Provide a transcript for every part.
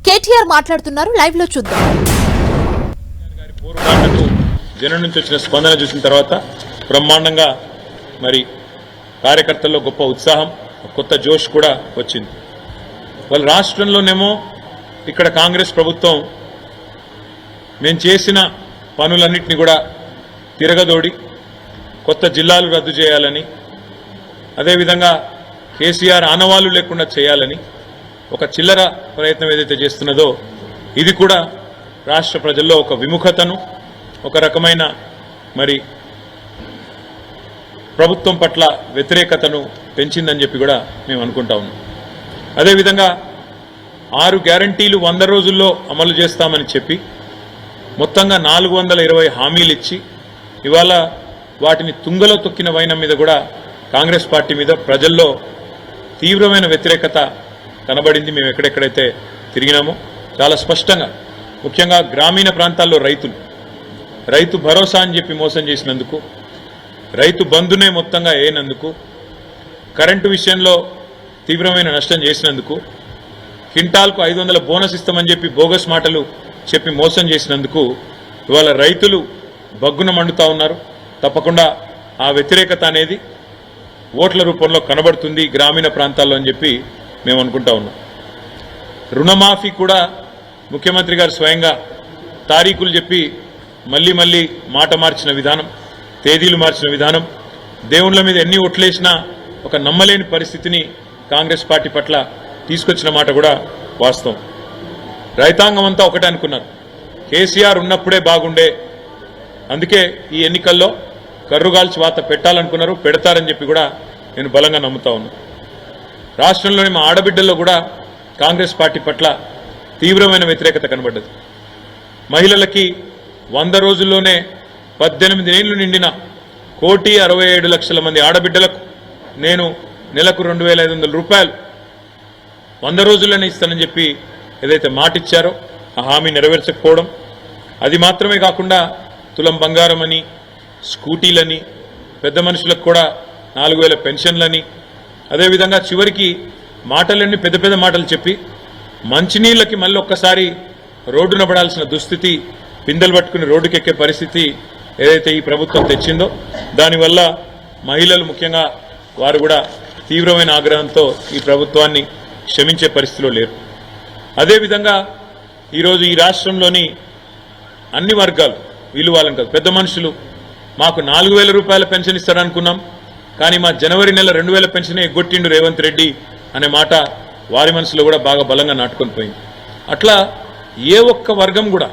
కేటీఆర్ మాట్లాడుతున్నారు, లైవ్ లో చూద్దాం. జనం నుంచి వచ్చిన స్పందన చూసిన తర్వాత బ్రహ్మాండంగా మరి కార్యకర్తల్లో గొప్ప ఉత్సాహం, కొత్త జోష్ కూడా వచ్చింది. వాళ్ళ రాష్ట్రంలోనేమో ఇక్కడ కాంగ్రెస్ ప్రభుత్వం మేము చేసిన పనులన్నింటినీ కూడా తిరగదోడి కొత్త జిల్లాలు రద్దు చేయాలని, అదేవిధంగా కేసీఆర్ ఆనవాళ్లు లేకుండా చేయాలని ఒక చిల్లర ప్రయత్నం ఏదైతే చేస్తున్నదో ఇది కూడా రాష్ట్ర ప్రజల్లో ఒక విముఖతను, ఒక రకమైన మరి ప్రభుత్వం పట్ల వ్యతిరేకతను పెంచిందని చెప్పి కూడా మేము అనుకుంటా ఉన్నాం. అదేవిధంగా 6 గ్యారంటీలు 100 రోజుల్లో అమలు చేస్తామని చెప్పి మొత్తంగా 420 హామీలు ఇచ్చి ఇవాళ వాటిని తుంగలో తొక్కిన వైనం మీద కూడా కాంగ్రెస్ పార్టీ మీద ప్రజల్లో తీవ్రమైన వ్యతిరేకత కనబడింది. మేము ఎక్కడెక్కడైతే తిరిగినామో చాలా స్పష్టంగా, ముఖ్యంగా గ్రామీణ ప్రాంతాల్లో రైతు భరోసా అని చెప్పి మోసం చేసినందుకు, రైతు బంధునే మొత్తంగా వేయనందుకు, కరెంటు విషయంలో తీవ్రమైన నష్టం చేసినందుకు, క్వింటాల్కు 500 బోనస్ ఇస్తామని చెప్పి బోగస్ మాటలు చెప్పి మోసం చేసినందుకు ఇవాళ రైతులు బగ్గున మండుతా ఉన్నారు. తప్పకుండా ఆ వ్యతిరేకత అనేది ఓట్ల రూపంలో కనబడుతుంది గ్రామీణ ప్రాంతాల్లో అని చెప్పి మేము అనుకుంటా ఉన్నాం. రుణమాఫీ కూడా ముఖ్యమంత్రి గారు స్వయంగా తారీఖులు చెప్పి మళ్ళీ మాట మార్చిన విధానం, తేదీలు మార్చిన విధానం, దేవుళ్ళ మీద ఎన్ని ఓట్లేసినా ఒక నమ్మలేని పరిస్థితిని కాంగ్రెస్ పార్టీ పట్ల తీసుకొచ్చిన మాట కూడా వాస్తవం. రైతాంగం అంతా ఒకటే అనుకున్నారు, కేసీఆర్ ఉన్నప్పుడే బాగుండే, అందుకే ఈ ఎన్నికల్లో కర్రుగాల్చి వాత పెట్టాలనుకున్నారు, పెడతారని చెప్పి కూడా నేను బలంగా నమ్ముతా ఉన్నాను. రాష్ట్రంలోని మా ఆడబిడ్డల్లో కూడా కాంగ్రెస్ పార్టీ పట్ల తీవ్రమైన వ్యతిరేకత కనబడ్డది. మహిళలకి 100 రోజుల్లోనే 18 ఏళ్లు నిండిన 1,67,00,000 మంది ఆడబిడ్డలకు నేను నెలకు 2,500 రూపాయలు 100 రోజుల్లోనే ఇస్తానని చెప్పి ఏదైతే మాట ఇచ్చారో ఆ హామీ నెరవేర్చకపోవడం, అది మాత్రమే కాకుండా తులం బంగారం అని, స్కూటీలని, పెద్ద మనుషులకు కూడా 4,000 పెన్షన్లని, అదేవిధంగా చివరికి మాటలన్నీ పెద్ద మాటలు చెప్పి మంచినీళ్ళకి మళ్ళీ ఒక్కసారి రోడ్డున పడాల్సిన దుస్థితి, పిందెలు పట్టుకుని రోడ్డుకెక్కే పరిస్థితి ఏదైతే ఈ ప్రభుత్వం తెచ్చిందో దానివల్ల మహిళలు ముఖ్యంగా వారు కూడా తీవ్రమైన ఆగ్రహంతో ఈ ప్రభుత్వాన్ని క్షమించే పరిస్థితిలో లేరు. అదేవిధంగా ఈరోజు ఈ రాష్ట్రంలోని అన్ని వర్గాలు, వీళ్ళు వాళ్ళని కాదు, పెద్ద మనుషులు మాకు 4,000 రూపాయల పెన్షన్ ఇస్తారనుకున్నాం, కానీ మా జనవరి నెల 2,000 పెన్షన్ ఎగ్గొట్టిండు రేవంత్ రెడ్డి అనే మాట వారి మనసులో కూడా బాగా బలంగా నాటుకొని పోయింది. అట్లా ఏ ఒక్క వర్గం కూడా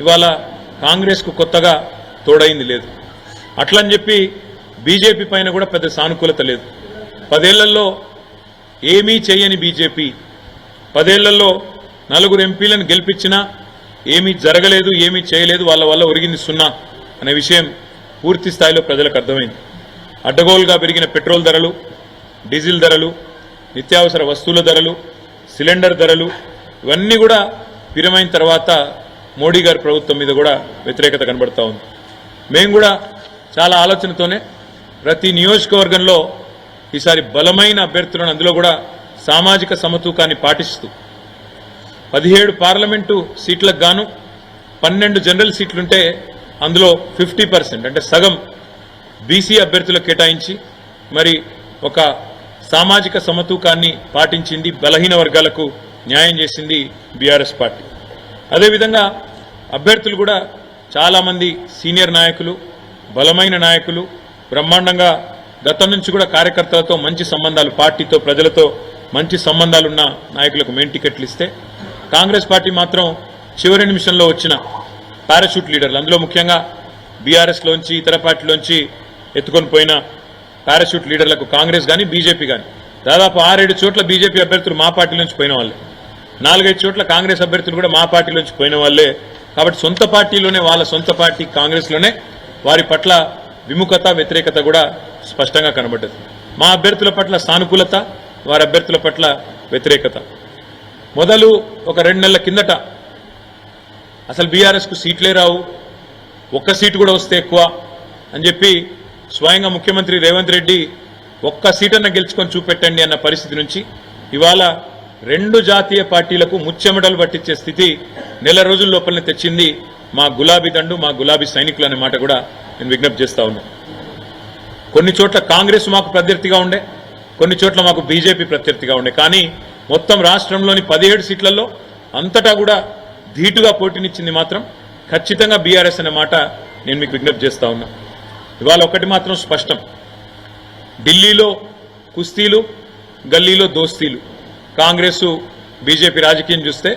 ఇవాళ కాంగ్రెస్కు కొత్తగా తోడైంది లేదు. అట్లని చెప్పి బీజేపీ పైన కూడా పెద్ద సానుకూలత లేదు. 10 ఏళ్లలో ఏమీ చేయని బీజేపీ 10 ఏళ్లలో 4 ఎంపీలను గెలిపించినా ఏమీ జరగలేదు, ఏమీ చేయలేదు, వాళ్ళ వల్ల ఒరిగింది సున్నా అనే విషయం పూర్తి స్థాయిలో ప్రజలకు అర్థమైంది. అడ్డగోలుగా పెరిగిన పెట్రోల్ ధరలు, డీజిల్ ధరలు, నిత్యావసర వస్తువుల ధరలు, సిలిండర్ ధరలు ఇవన్నీ కూడా విరమైన తర్వాత మోడీ గారి ప్రభుత్వం మీద కూడా వ్యతిరేకత కనబడతా ఉంది. మేము కూడా చాలా ఆలోచనతోనే ప్రతి నియోజకవర్గంలో ఈసారి బలమైన అభ్యర్థులను, అందులో కూడా సామాజిక సమతూకాన్ని పాటిస్తూ 17 పార్లమెంటు సీట్లకు గాను 12 జనరల్ సీట్లుంటే అందులో 50% అంటే సగం బీసీ అభ్యర్థులకు కేటాయించి మరి ఒక సామాజిక సమతూకాన్ని పాటించింది, బలహీన వర్గాలకు న్యాయం చేసింది బీఆర్ఎస్ పార్టీ. అదేవిధంగా అభ్యర్థులు కూడా చాలామంది సీనియర్ నాయకులు, బలమైన నాయకులు, బ్రహ్మాండంగా గతం నుంచి కూడా కార్యకర్తలతో మంచి సంబంధాలు, పార్టీతో ప్రజలతో మంచి సంబంధాలున్న నాయకులకు మెయిన్ టికెట్లు ఇస్తే కాంగ్రెస్ పార్టీ మాత్రం చివరి నిమిషంలో వచ్చిన పారాషూట్ లీడర్లు, అందులో ముఖ్యంగా బీఆర్ఎస్లోంచి ఇతర పార్టీలోంచి ఎత్తుకొని పోయిన పారాషూట్ లీడర్లకు కాంగ్రెస్ కానీ బీజేపీ కానీ దాదాపు 6-7 చోట్ల బీజేపీ అభ్యర్థులు మా పార్టీలోంచి పోయిన వాళ్ళే, 4-5 చోట్ల కాంగ్రెస్ అభ్యర్థులు కూడా మా పార్టీలోంచి పోయిన వాళ్ళే. కాబట్టి సొంత పార్టీలోనే, వాళ్ళ సొంత పార్టీ కాంగ్రెస్లోనే వారి పట్ల విముఖత, వ్యతిరేకత కూడా స్పష్టంగా కనబడ్డది. మా అభ్యర్థుల పట్ల సానుకూలత, వారి అభ్యర్థుల పట్ల వ్యతిరేకత. మొదలు ఒక 2 నెలల కిందట అసలు బీఆర్ఎస్కు సీట్లే రావు, ఒక్క సీటు కూడా వస్తే ఎక్కువ అని చెప్పి స్వయంగా ముఖ్యమంత్రి రేవంత్ రెడ్డి ఒక్క సీటన్నా గెలుచుకొని చూపెట్టండి అన్న పరిస్థితి నుంచి ఇవాళ రెండు జాతీయ పార్టీలకు ముచ్చెమటలు పట్టించే స్థితి నెల రోజుల లోపలనే తెచ్చింది మా గులాబీ దండు, మా గులాబీ సైనికులు అనే మాట కూడా నేను విజ్ఞప్తి చేస్తా ఉన్నాను. కొన్ని చోట్ల కాంగ్రెస్ మాకు ప్రత్యర్థిగా ఉండే, కొన్ని చోట్ల మాకు బీజేపీ ప్రత్యర్థిగా ఉండే. కానీ మొత్తం రాష్ట్రంలోని 17 సీట్లలో అంతటా కూడా ధీటుగా పోటీనిచ్చింది మాత్రం ఖచ్చితంగా బీఆర్ఎస్ అనే మాట నేను మీకు విజ్ఞప్తి చేస్తా ఉన్నా. ఇవాళ ఒకటి మాత్రం స్పష్టం, ఢిల్లీలో కుస్తీలు, గల్లీలో దోస్తీలు. కాంగ్రెస్ బీజేపీ రాజకీయం చూస్తే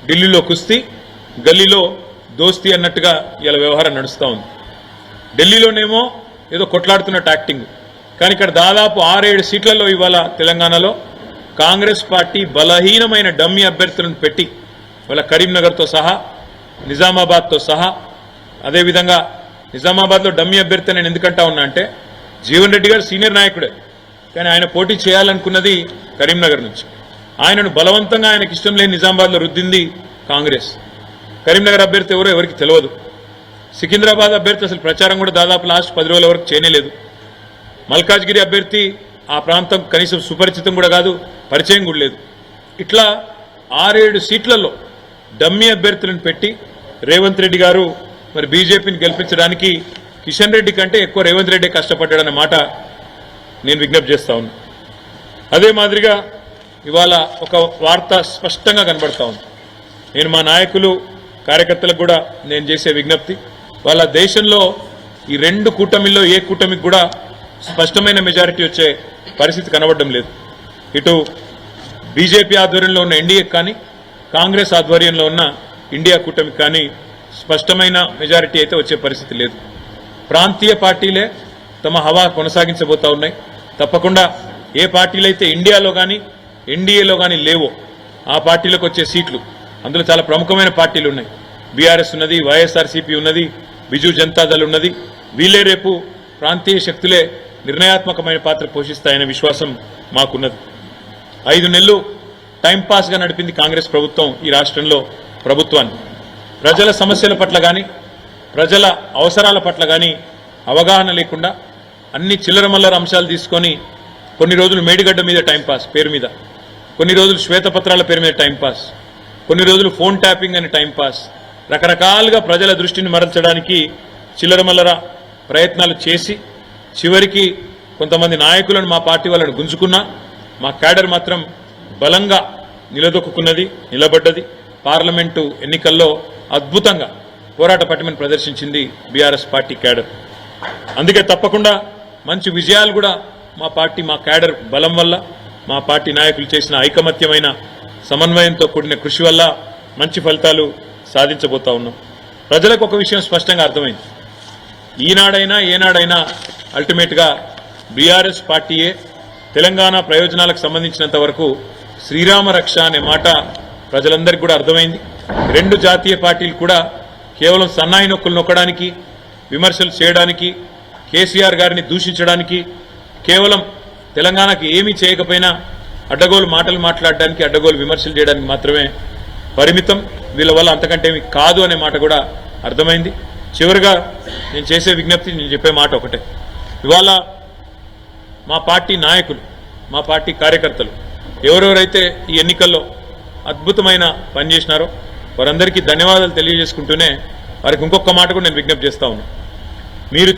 ఢిల్లీలో కుస్తీ, గల్లీలో దోస్తీ అన్నట్టుగా ఇలా వ్యవహారం నడుస్తూ ఉంది. ఢిల్లీలోనేమో ఏదో కొట్లాడుతున్నట్టు యాక్టింగ్, కానీ ఇక్కడ దాదాపు 6-7 సీట్లలో ఇవాళ తెలంగాణలో కాంగ్రెస్ పార్టీ బలహీనమైన డమ్మీ అభ్యర్థులను పెట్టి వాళ్ళ కరీంనగర్తో సహా, నిజామాబాద్తో సహా, అదేవిధంగా నిజామాబాద్లో డమ్మీ అభ్యర్థి నేను ఎందుకంటా ఉన్నా అంటే జీవన్ రెడ్డి గారు సీనియర్ నాయకుడే, కానీ ఆయన పోటీ చేయాలనుకున్నది కరీంనగర్ నుంచి. ఆయనను బలవంతంగా ఆయనకి ఇష్టం లేని నిజామాబాద్లో రుద్దింది కాంగ్రెస్. కరీంనగర్ అభ్యర్థి ఎవరో ఎవరికి తెలియదు. సికింద్రాబాద్ అభ్యర్థి అసలు ప్రచారం కూడా దాదాపు లాస్ట్ 10 రోజుల వరకు చేయలేదు. మల్కాజ్గిరి అభ్యర్థి ఆ ప్రాంతం కనీసం సుపరిచితం కూడా కాదు, పరిచయం కూడా లేదు. ఇట్లా 6-7 సీట్లలో డమ్మీ అభ్యర్థులను పెట్టి రేవంత్ రెడ్డి గారు మరి బీజేపీని గెలిపించడానికి కిషన్ రెడ్డి కంటే ఎక్కువ రేవంత్ రెడ్డి కష్టపడ్డాడన్న మాట నేను విజ్ఞప్తి చేస్తా ఉన్నా. అదే మాదిరిగా ఇవాళ ఒక వార్త స్పష్టంగా కనబడతా ఉంది. నేను మా నాయకులు కార్యకర్తలకు కూడా నేను చేసే విజ్ఞప్తి, వాళ్ళ దేశంలో ఈ 2 కూటమిల్లో ఏ కూటమికి కూడా స్పష్టమైన మెజారిటీ వచ్చే పరిస్థితి కనబడడం లేదు. ఇటు బీజేపీ ఆధ్వర్యంలో ఉన్న ఎన్డీఏకి కానీ, కాంగ్రెస్ ఆధ్వర్యంలో ఉన్న ఇండియా కూటమికి కానీ స్పష్టమైన మెజారిటీ అయితే వచ్చే పరిస్థితి లేదు. ప్రాంతీయ పార్టీలే తమ హవా కొనసాగించబోతా ఉన్నాయి. తప్పకుండా ఏ పార్టీలు అయితే ఇండియాలో కానీ ఎన్డీఏలో కానీ లేవో ఆ పార్టీలకు వచ్చే సీట్లు, అందులో చాలా ప్రముఖమైన పార్టీలు ఉన్నాయి. బీఆర్ఎస్ ఉన్నది, వైఎస్ఆర్సీపీ ఉన్నది, బిజు జనతాదళ్ ఉన్నది. వీళ్ళే రేపు ప్రాంతీయ శక్తులే నిర్ణయాత్మకమైన పాత్ర పోషిస్తాయనే విశ్వాసం మాకున్నది. 5 నెలలు టైంపాస్గా నడిపింది కాంగ్రెస్ ప్రభుత్వం ఈ రాష్ట్రంలో ప్రభుత్వాన్ని. ప్రజల సమస్యల పట్ల కానీ, ప్రజల అవసరాల పట్ల కానీ అవగాహన లేకుండా అన్ని చిల్లరమల్లర అంశాలు తీసుకొని కొన్ని రోజులు మేడిగడ్డ మీద టైంపాస్ పేరు మీద, కొన్ని రోజులు శ్వేతపత్రాల పేరు మీద టైంపాస్, కొన్ని రోజులు ఫోన్ ట్యాపింగ్ అని టైంపాస్, రకరకాలుగా ప్రజల దృష్టిని మరల్చడానికి చిల్లరమల్లర ప్రయత్నాలు చేసి చివరికి కొంతమంది నాయకులను మా పార్టీ వాళ్ళని గుంజుకున్నా మా క్యాడర్ మాత్రం బలంగా నిలదొక్కున్నది, నిలబడ్డది. పార్లమెంటు ఎన్నికల్లో అద్భుతంగా పోరాట పటిమను ప్రదర్శించింది బీఆర్ఎస్ పార్టీ క్యాడర్. అందుకే తప్పకుండా మంచి విజయాలు కూడా మా పార్టీ, మా క్యాడర్ బలం వల్ల, మా పార్టీ నాయకులు చేసిన ఐకమత్యమైన సమన్వయంతో కూడిన కృషి వల్ల మంచి ఫలితాలు సాధించబోతా ఉన్నాం. ప్రజలకు ఒక విషయం స్పష్టంగా అర్థమైంది, ఈనాడైనా ఏనాడైనా అల్టిమేట్గా బీఆర్ఎస్ పార్టీయే తెలంగాణ ప్రయోజనాలకు సంబంధించినంత వరకు శ్రీరామ రక్ష అనే మాట ప్రజలందరికీ కూడా అర్థమైంది. 2 జాతీయ పార్టీలు కూడా కేవలం సన్నాయి నొక్కులు నొక్కడానికి, విమర్శలు చేయడానికి, కేసీఆర్ గారిని దూషించడానికి, కేవలం తెలంగాణకు ఏమీ చేయకపోయినా అడ్డగోలు మాటలు మాట్లాడడానికి, అడ్డగోలు విమర్శలు చేయడానికి మాత్రమే పరిమితం. వీళ్ళ వల్ల అంతకంటే ఏమి కాదు అనే మాట కూడా అర్థమైంది. చివరిగా నేను చేసే విజ్ఞప్తి, నేను చెప్పే మాట ఒకటే, ఇవాళ మా పార్టీ నాయకులు, మా పార్టీ కార్యకర్తలు ఎవరెవరైతే ఈ ఎన్నికల్లో అద్భుతమైన పని చేసినారో వారందరికీ ధన్యవాదాలు తెలియజేసుకుంటూనే వారికి ఇంకొక మాట కూడా నేను విజ్ఞప్తి చేస్తా ఉన్నాను. మీరు